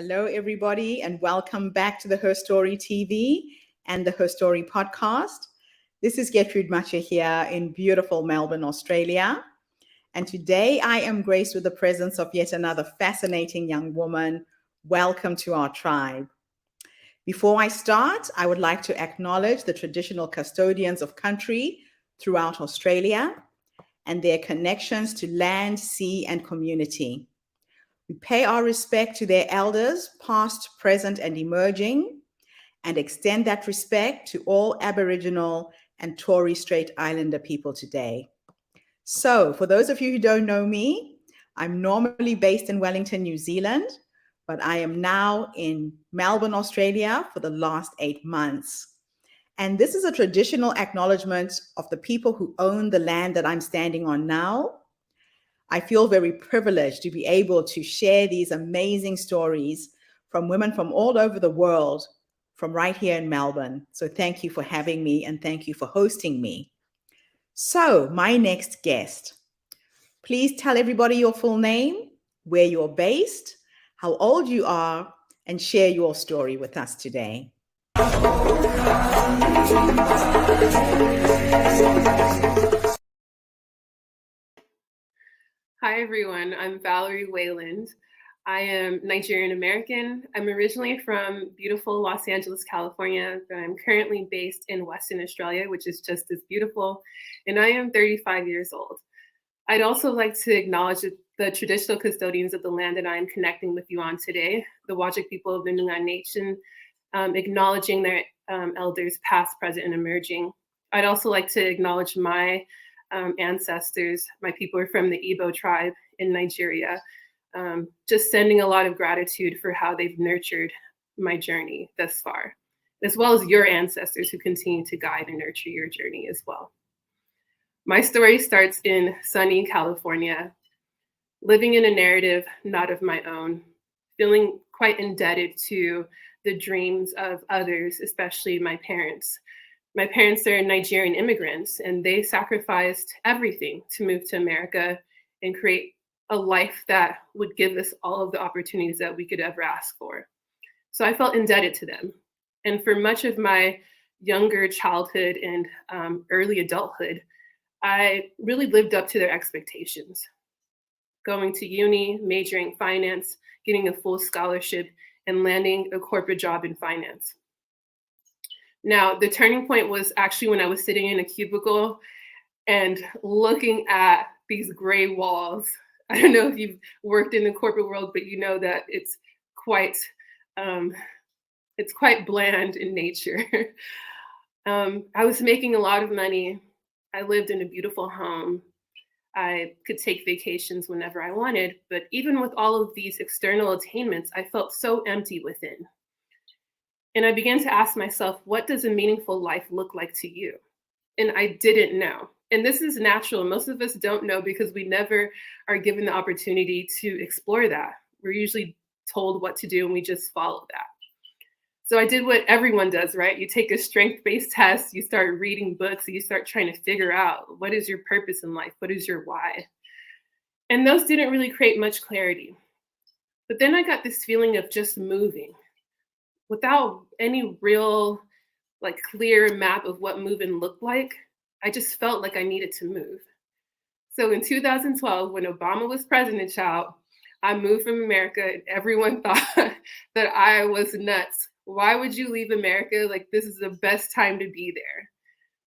Hello, everybody, and welcome back to the HerStory TV and the HerStory podcast. This is Gertrude Macha here in beautiful Melbourne, Australia. And today I am graced with the presence of yet another fascinating young woman. Welcome to our tribe. Before I start, I would like to acknowledge the traditional custodians of country throughout Australia and their connections to land, sea, and community. We pay our respect to their elders, past, present, and emerging, and extend that respect to all Aboriginal and Torres Strait Islander people today. So, for those of you who don't know me, I'm normally based in Wellington, New Zealand, but I am now in Melbourne, Australia for the last 8 months. And this is a traditional acknowledgement of the people who own the land that I'm standing on now. I feel very privileged to be able to share these amazing stories from women from all over the world, from right here in Melbourne. So thank you for having me and thank you for hosting me. So my next guest, please tell everybody your full name, where you're based, how old you are, and share your story with us today. Hi, everyone. I'm Valerie Weyland. I am Nigerian-American. I'm originally from beautiful Los Angeles, California, but I'm currently based in Western Australia, which is just as beautiful, and I am 35 years old. I'd also like to acknowledge the traditional custodians of the land that I am connecting with you on today, the Wajik people of the Noongar Nation, acknowledging their elders past, present, and emerging. I'd also like to acknowledge my ancestors. My people are from the Igbo tribe in Nigeria. Just sending a lot of gratitude for how they've nurtured my journey thus far, as well as your ancestors who continue to guide and nurture your journey as well. My story starts in sunny California, living in a narrative not of my own, feeling quite indebted to the dreams of others, especially my parents. My parents are Nigerian immigrants, and they sacrificed everything to move to America and create a life that would give us all of the opportunities that we could ever ask for. So I felt indebted to them. And for much of my younger childhood and early adulthood, I really lived up to their expectations. Going to uni, majoring finance, getting a full scholarship, and landing a corporate job in finance. Now, the turning point was actually when I was sitting in a cubicle and looking at these gray walls. I don't know if you've worked in the corporate world, but you know that it's quite bland in nature. I was making a lot of money. I lived in a beautiful home. I could take vacations whenever I wanted, but even with all of these external attainments, I felt so empty within. And I began to ask myself, what does a meaningful life look like to you? And I didn't know. And this is natural. Most of us don't know because we never are given the opportunity to explore that. We're usually told what to do and we just follow that. So I did what everyone does, right? You take a strength-based test, you start reading books, you start trying to figure out what is your purpose in life? What is your why? And those didn't really create much clarity. But then I got this feeling of just moving. Without any real, clear map of what moving looked like, I just felt like I needed to move. So in 2012, when Obama was president, I moved from America, and everyone thought that I was nuts. Why would you leave America? This is the best time to be there.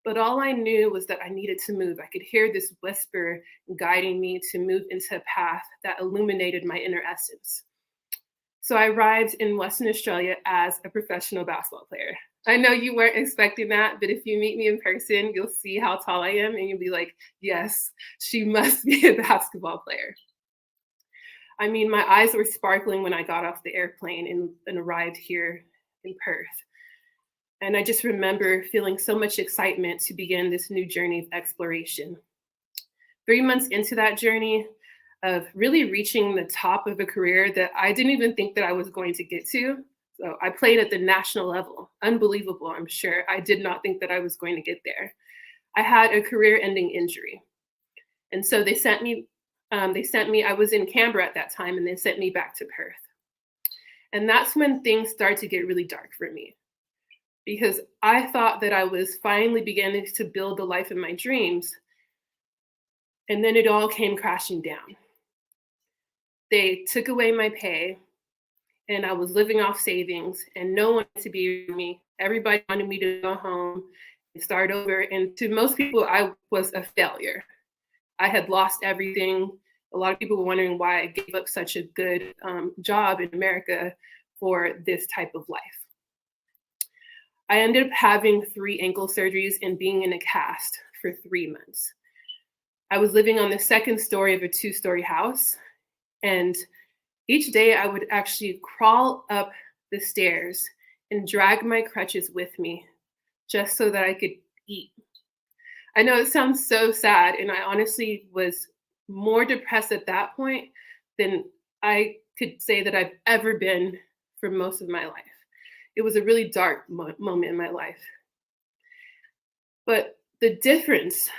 But all I knew was that I needed to move. I could hear this whisper guiding me to move into a path that illuminated my inner essence. So I arrived in Western Australia as a professional basketball player. I know you weren't expecting that, but if you meet me in person, you'll see how tall I am and you'll be like, yes, she must be a basketball player. I mean, my eyes were sparkling when I got off the airplane and arrived here in Perth. And I just remember feeling so much excitement to begin this new journey of exploration. 3 months into that journey, of really reaching the top of a career that I didn't even think that I was going to get to. So I played at the national level. Unbelievable, I'm sure. I did not think that I was going to get there. I had a career-ending injury. And so they sent me, I was in Canberra at that time, and they sent me back to Perth. And that's when things start to get really dark for me, because I thought that I was finally beginning to build the life of my dreams. And then it all came crashing down. They took away my pay, and I was living off savings, and no one wanted to be with me. Everybody wanted me to go home and start over. And to most people, I was a failure. I had lost everything. A lot of people were wondering why I gave up such a good job in America for this type of life. I ended up having 3 ankle surgeries and being in a cast for 3 months. I was living on the 2nd story of a 2-story house, and each day I would actually crawl up the stairs and drag my crutches with me just so that I could eat. I know it sounds so sad, and I honestly was more depressed at that point than I could say that I've ever been for most of my life. It was a really dark moment in my life. But the difference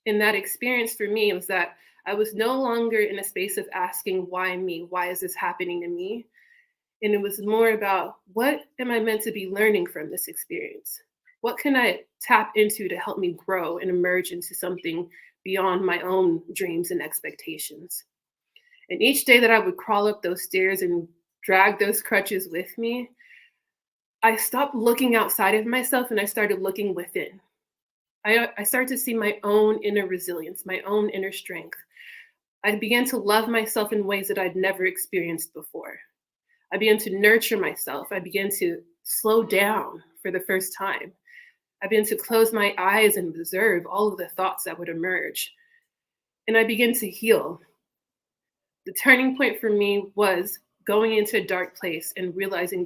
in that experience for me was that I was no longer in a space of asking, why me? Why is this happening to me? And it was more about, what am I meant to be learning from this experience? What can I tap into to help me grow and emerge into something beyond my own dreams and expectations? And each day that I would crawl up those stairs and drag those crutches with me, I stopped looking outside of myself and I started looking within. I started to see my own inner resilience, my own inner strength. I began to love myself in ways that I'd never experienced before. I began to nurture myself. I began to slow down for the first time. I began to close my eyes and observe all of the thoughts that would emerge. And I began to heal. The turning point for me was going into a dark place and realizing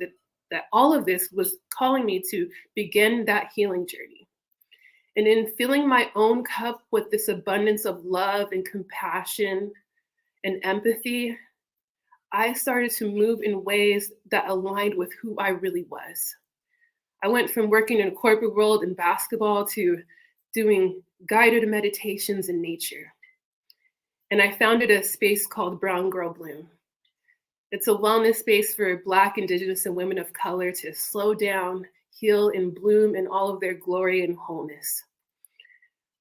that all of this was calling me to begin that healing journey. And in filling my own cup with this abundance of love and compassion and empathy, I started to move in ways that aligned with who I really was. I went from working in a corporate world in basketball to doing guided meditations in nature. And I founded a space called Brown Girl Bloom. It's a wellness space for Black, Indigenous, and women of color to slow down, heal, and bloom in all of their glory and wholeness.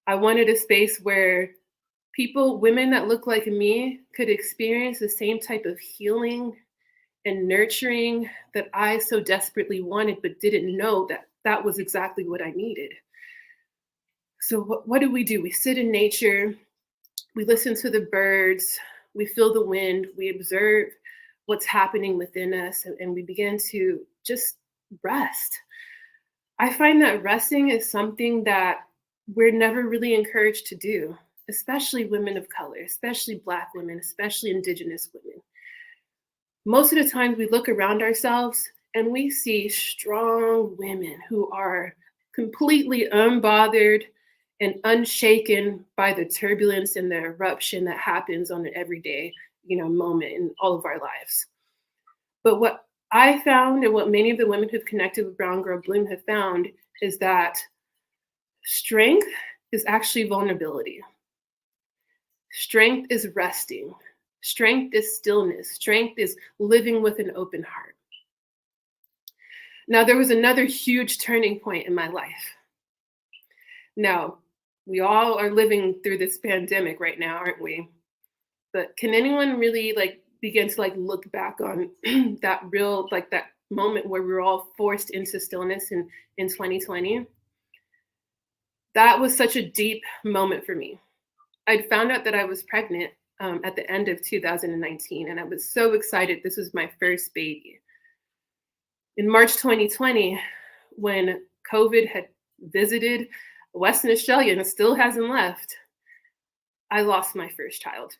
I wanted a space where people, women that look like me, could experience the same type of healing and nurturing that I so desperately wanted, but didn't know that that was exactly what I needed. So what do? We sit in nature, we listen to the birds, we feel the wind, we observe what's happening within us, and we begin to just rest. I find that resting is something that we're never really encouraged to do, especially women of color, especially Black women, especially Indigenous women. Most of the time we look around ourselves and we see strong women who are completely unbothered and unshaken by the turbulence and the eruption that happens on an everyday, moment in all of our lives. But what I found, and what many of the women who've connected with Brown Girl Bloom have found, is that strength is actually vulnerability. Strength is resting. Strength is stillness. Strength is living with an open heart. Now, there was another huge turning point in my life. Now, we all are living through this pandemic right now, aren't we? But can anyone really begin to look back on that moment where we were all forced into stillness in 2020? That was such a deep moment for me. I'd found out that I was pregnant at the end of 2019, and I was so excited. This was my first baby. In March 2020, when COVID had visited Western Australia and it still hasn't left, I lost my first child.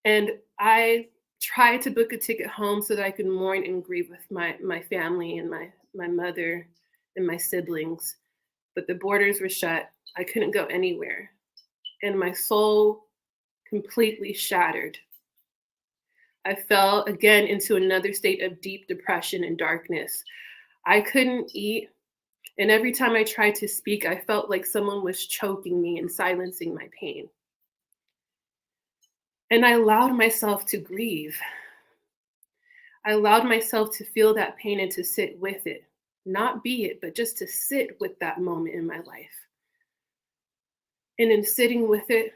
And I tried to book a ticket home so that I could mourn and grieve with my family and my mother and my siblings. But the borders were shut. I couldn't go anywhere. And my soul completely shattered. I fell again into another state of deep depression and darkness. I couldn't eat. And every time I tried to speak, I felt like someone was choking me and silencing my pain. And I allowed myself to grieve. I allowed myself to feel that pain and to sit with it, not be it, but just to sit with that moment in my life. And in sitting with it,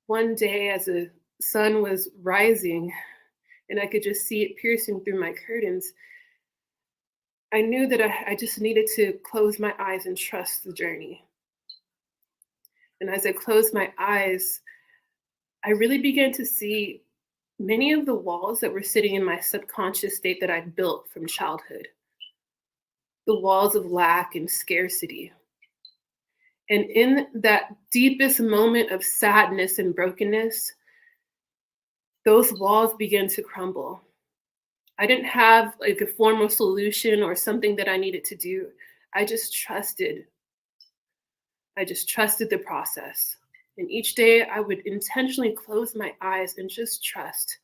one day as the sun was rising and I could just see it piercing through my curtains, I knew that I just needed to close my eyes and trust the journey. And as I closed my eyes, I really began to see many of the walls that were sitting in my subconscious state that I'd built from childhood. The walls of lack and scarcity. And in that deepest moment of sadness and brokenness, those walls began to crumble. I didn't have like a formal solution or something that I needed to do. I just trusted. I just trusted the process. And each day I would intentionally close my eyes and just trust.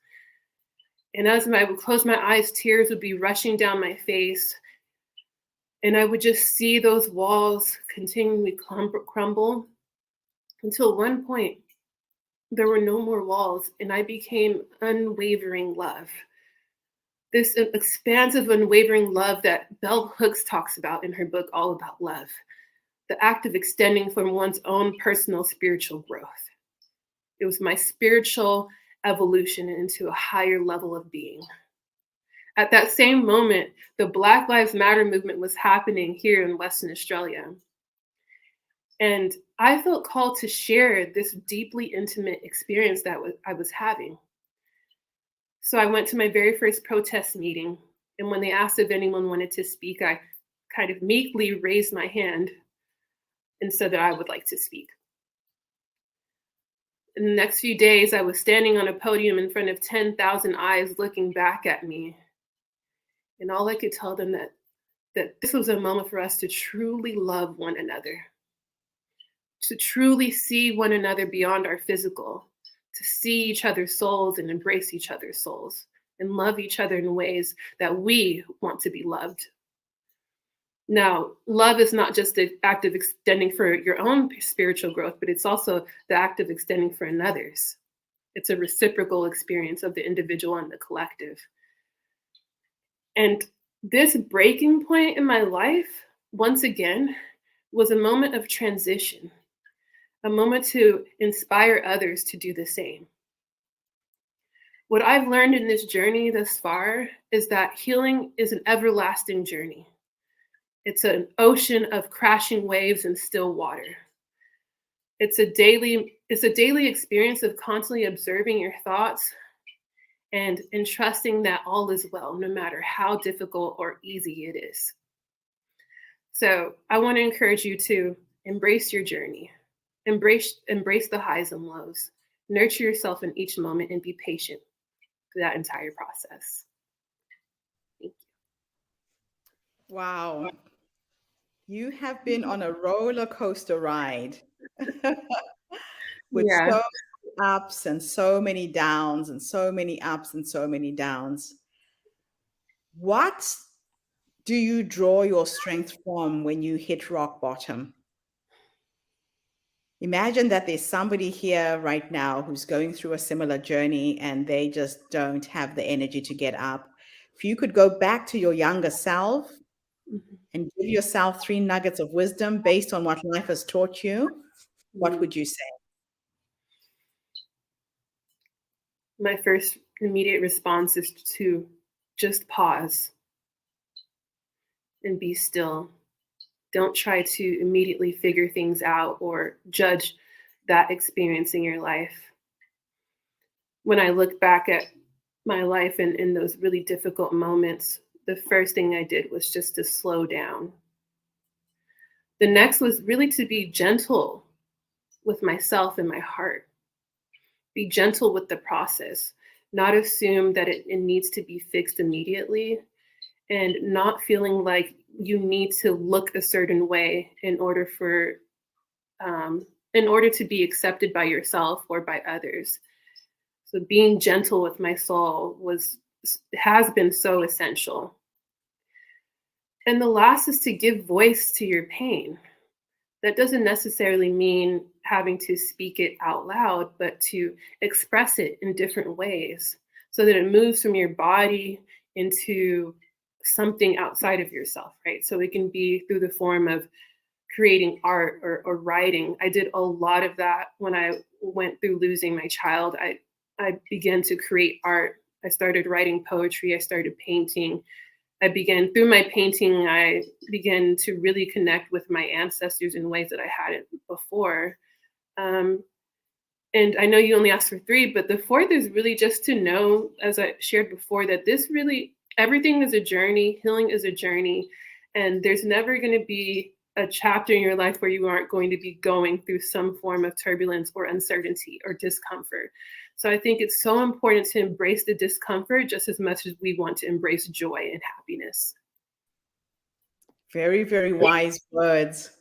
And as I would close my eyes, tears would be rushing down my face. And I would just see those walls continually crumble until one point there were no more walls and I became unwavering love. This expansive, unwavering love that Bell Hooks talks about in her book, All About Love, the act of extending from one's own personal spiritual growth. It was my spiritual evolution into a higher level of being. At that same moment, the Black Lives Matter movement was happening here in Western Australia. And I felt called to share this deeply intimate experience that I was having. So I went to my very first protest meeting. And when they asked if anyone wanted to speak, I kind of meekly raised my hand and said that I would like to speak. In the next few days, I was standing on a podium in front of 10,000 eyes looking back at me. And all I could tell them that this was a moment for us to truly love one another, to truly see one another beyond our physical, to see each other's souls and embrace each other's souls and love each other in ways that we want to be loved. Now, love is not just the act of extending for your own spiritual growth, but it's also the act of extending for another's. It's a reciprocal experience of the individual and the collective. And this breaking point in my life, once again, was a moment of transition, a moment to inspire others to do the same. What I've learned in this journey thus far is that healing is an everlasting journey. It's an ocean of crashing waves and still water. It's a daily experience of constantly observing your thoughts and entrusting that all is well, no matter how difficult or easy it is. So I want to encourage you to embrace your journey, embrace the highs and lows, nurture yourself in each moment, and be patient through that entire process. Thank you. Wow. You have been on a roller coaster ride with Yeah. so many ups and so many downs and so many ups and so many downs. What do you draw your strength from when you hit rock bottom? Imagine that there's somebody here right now who's going through a similar journey and they just don't have the energy to get up. If you could go back to your younger self and give yourself 3 nuggets of wisdom based on what life has taught you, what would you say? My first immediate response is to just pause and be still. Don't try to immediately figure things out or judge that experience in your life. When I look back at my life and in those really difficult moments, the first thing I did was just to slow down. The next was really to be gentle with myself and my heart. Be gentle with the process, not assume that it needs to be fixed immediately, and not feeling like you need to look a certain way in order to be accepted by yourself or by others. So being gentle with my soul has been so essential. And the last is to give voice to your pain. That doesn't necessarily mean having to speak it out loud, but to express it in different ways so that it moves from your body into something outside of yourself, right? So it can be through the form of creating art or writing. I did a lot of that when I went through losing my child. I began to create art. I started writing poetry. I started painting. Through my painting, I began to really connect with my ancestors in ways that I hadn't before. And I know you only asked for 3, but the 4th is really just to know, as I shared before, that everything is a journey. Healing is a journey. And there's never going to be a chapter in your life where you aren't going to be going through some form of turbulence or uncertainty or discomfort. So I think it's so important to embrace the discomfort just as much as we want to embrace joy and happiness. Very, very wise words.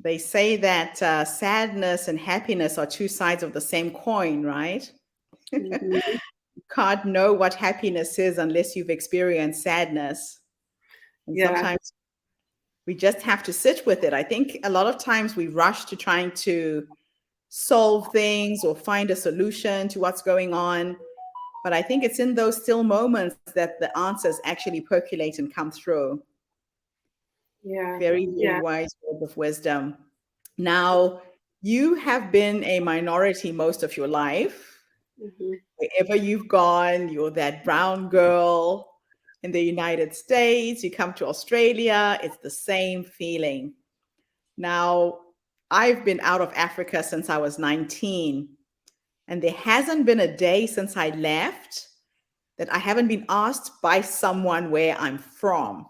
They say that sadness and happiness are 2 sides of the same coin, right? Mm-hmm. You can't know what happiness is unless you've experienced sadness. And sometimes we just have to sit with it. I think a lot of times we rush to trying to solve things or find a solution to what's going on. But I think it's in those still moments that the answers actually percolate and come through. Yeah. Very, very wise word of wisdom. Now, you have been a minority most of your life. Mm-hmm. Wherever you've gone, you're that brown girl in the United States. You come to Australia, it's the same feeling. Now, I've been out of Africa since I was 19, and there hasn't been a day since I left that I haven't been asked by someone where I'm from.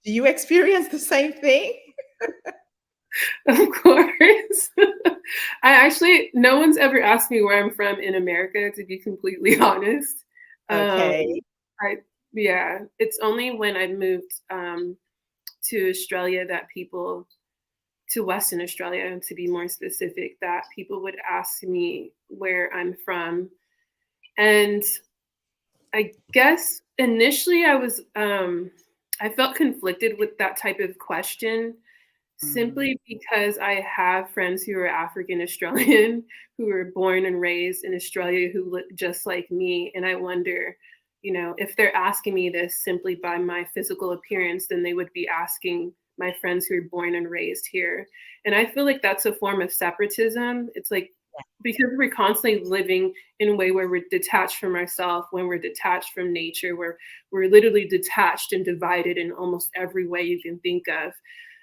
Do you experience the same thing? Of course. No one's ever asked me where I'm from in America, to be completely honest. Okay. It's only when I moved to Australia to Western Australia, to be more specific, that people would ask me where I'm from. And I guess initially I felt conflicted with that type of question, simply because I have friends who are African Australian, who were born and raised in Australia, who look just like me. And I wonder, if they're asking me this simply by my physical appearance, then they would be asking my friends who are born and raised here. And I feel like that's a form of separatism. It's like, because we're constantly living in a way where we're detached from ourselves, when we're detached from nature, where we're literally detached and divided in almost every way you can think of,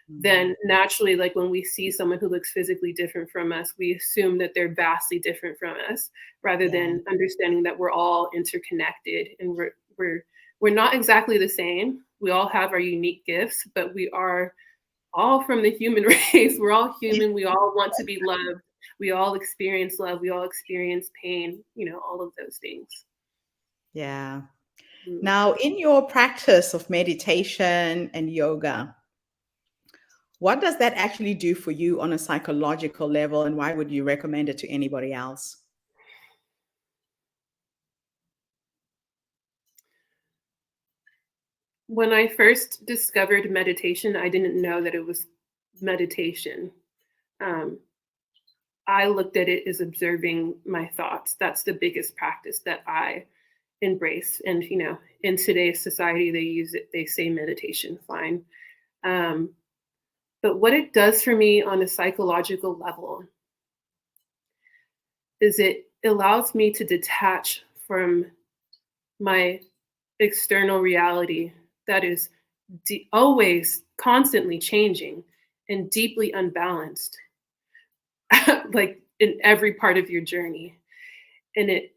then naturally, like when we see someone who looks physically different from us, we assume that they're vastly different from us, rather than understanding that we're all interconnected and we're not exactly the same. We all have our unique gifts, but we are all from the human race. We're all human. We all want to be loved. We all experience love. We all experience pain, all of those things. Yeah. Now, in your practice of meditation and yoga, what does that actually do for you on a psychological level, and why would you recommend it to anybody else? When I first discovered meditation, I didn't know that it was meditation. I looked at it as observing my thoughts. That's the biggest practice that I embrace. And, in today's society, they say meditation, fine. But what it does for me on a psychological level is it allows me to detach from my external reality that is always constantly changing and deeply unbalanced, like in every part of your journey. And it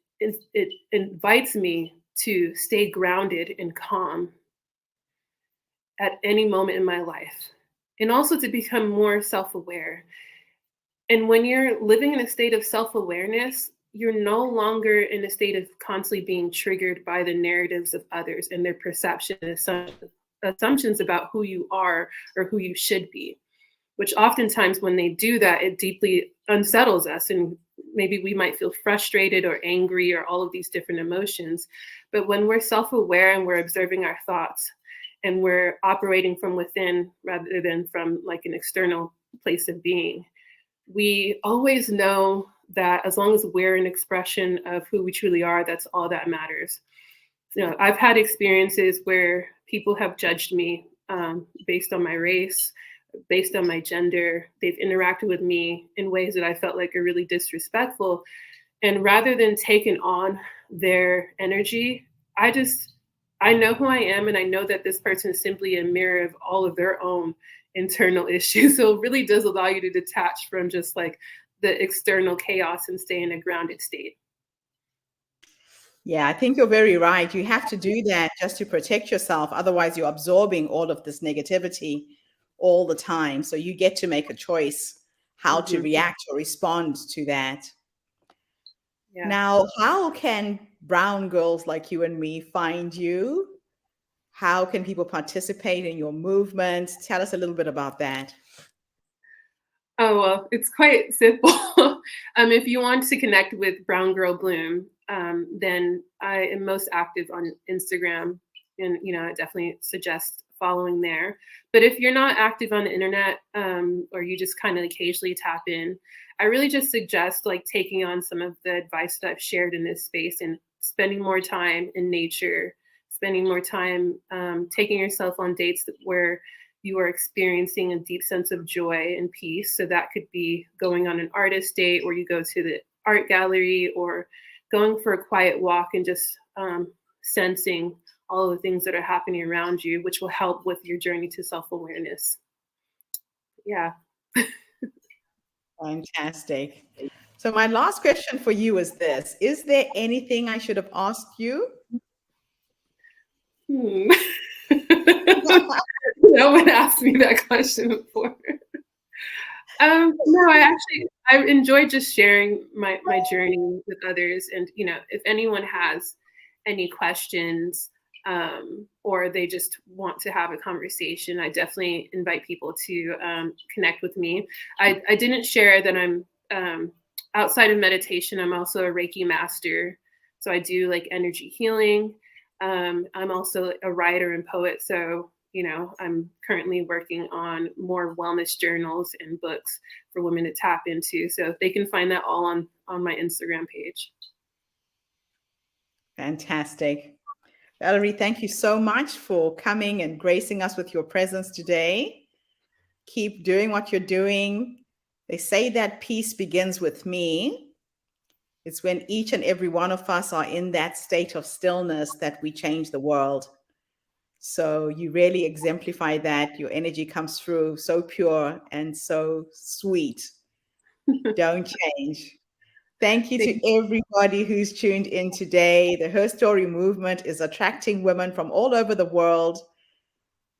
invites me to stay grounded and calm at any moment in my life, and also to become more self-aware. And when you're living in a state of self-awareness, you're no longer in a state of constantly being triggered by the narratives of others and their perception and assumptions about who you are or who you should be, which oftentimes when they do that, it deeply unsettles us. And maybe we might feel frustrated or angry or all of these different emotions. But when we're self-aware and we're observing our thoughts and we're operating from within rather than from like an external place of being, we always know that as long as we're an expression of who we truly are, that's all that matters. I've had experiences where people have judged me based on my race, based on my gender. They've interacted with me in ways that I felt like are really disrespectful. And rather than taking on their energy, I know who I am, and I know that this person is simply a mirror of all of their own internal issues. So it really does allow you to detach from just like the external chaos and stay in a grounded state. Yeah, I think you're very right. You have to do that just to protect yourself. Otherwise, you're absorbing all of this negativity all the time. So you get to make a choice how to react or respond to that. Yeah. Now, how can brown girls like you and me find you? How can people participate in your movement? Tell us a little bit about that. Oh, well, it's quite simple. If you want to connect with Brown Girl Bloom, then I am most active on Instagram, and I definitely suggest following there. But if you're not active on the internet, or you just kind of occasionally tap in, I really just suggest like taking on some of the advice that I've shared in this space and spending more time in nature, spending more time taking yourself on dates where you are experiencing a deep sense of joy and peace. So that could be going on an artist date, or you go to the art gallery, or going for a quiet walk and just sensing all of the things that are happening around you, which will help with your journey to self-awareness. Yeah. Fantastic. So my last question for you is this. Is there anything I should have asked you? No one asked me that question before. No, I enjoyed just sharing my journey with others. And, if anyone has any questions, or they just want to have a conversation, I definitely invite people to connect with me. I didn't share that I'm outside of meditation, I'm also a Reiki master. So I do like energy healing. I'm also a writer and poet. So, I'm currently working on more wellness journals and books for women to tap into. So they can find that all on my Instagram page. Fantastic. Valerie, thank you so much for coming and gracing us with your presence today. Keep doing what you're doing. They say that peace begins with me. It's when each and every one of us are in that state of stillness that we change the world. So you really exemplify that. Your energy comes through so pure and so sweet. Don't change. Thank you to everybody who's tuned in today. The HerStory movement is attracting women from all over the world.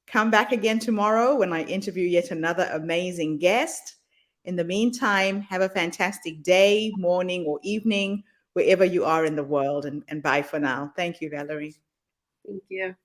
Come back again tomorrow when I interview yet another amazing guest. In the meantime, have a fantastic day, morning, or evening, wherever you are in the world. And bye for now. Thank you, Valerie. Thank you.